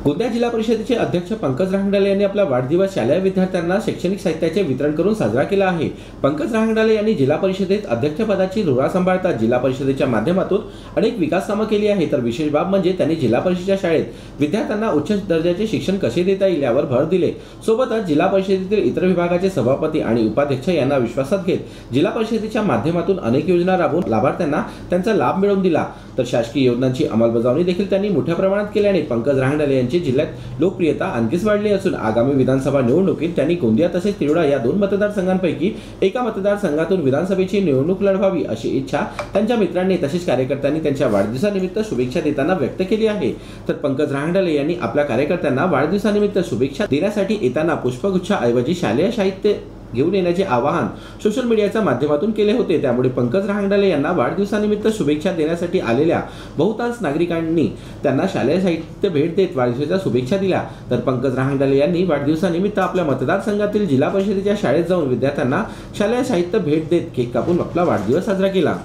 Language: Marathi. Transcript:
गोंदिया जिल्हा परिषदेचे अध्यक्ष पंकज रहांगडले यांनी आपला वाढदिवस शालेय विद्यार्थ्यांना शैक्षणिक साहित्याचे वितरण करून साजरा केला आहे। पंकज रहांगडले यांनी जिल्हा परिषदेत अध्यक्षपदाची धुरा सांभाळता जिल्हा परिषदेच्या माध्यमातून अनेक विकास कामे केली आहे। तर विशेष बाब म्हणजे त्यांनी जिल्हा परिषदेच्या शाळेत विद्यार्थ्यांना उच्च दर्जाचे शिक्षण कसे देता येईल यावर भर दिले। सोबतच जिल्हा परिषदेतील इतर विभागाचे सभापती आणि उपाध्यक्ष यांना विश्वासात घेत जिल्हा परिषदेच्या माध्यमातून अनेक योजना राबवून लाभार्थ्यांना त्यांचा लाभ मिळवून दिला। तर शासकीय योजनांची अंमलबजावणी देखील त्यांनी मोठ्या प्रमाणात केल्याने पंकज रहांगडले यांची जिल्ह्यात लोकप्रियता आणखीच वाढली असून आगामी विधानसभा निवडणुकीत त्यांनी गोंदिया तसेच तिरोडा या दोन मतदारसंघांपैकी एका मतदारसंघातून विधानसभेची निवडणूक लढवावी अशी इच्छा त्यांच्या मित्रांनी तसेच कार्यकर्त्यांनी त्यांच्या वाढदिवसानिमित्त शुभेच्छा देताना व्यक्त केली आहे। तर पंकज रहांगडले यांनी आपल्या कार्यकर्त्यांना वाढदिवसानिमित्त शुभेच्छा देण्यासाठी येताना पुष्पगुच्छाऐवजी शालेय साहित्य घेऊन येण्याचे आवाहन सोशल मीडियाच्या माध्यमातून केले होते। त्यामुळे पंकज रहांगडले यांना वाढदिवसानिमित्त शुभेच्छा देण्यासाठी आलेल्या बहुतांश नागरिकांनी त्यांना शालेय साहित्य भेट देत वाढदिवसाच्या शुभेच्छा दिल्या। तर पंकज रहांगडले यांनी वाढदिवसानिमित्त आपल्या मतदारसंघातील जिल्हा परिषदेच्या शाळेत जाऊन विद्यार्थ्यांना शालेय साहित्य भेट देत केक कापून आपला वाढदिवस साजरा केला।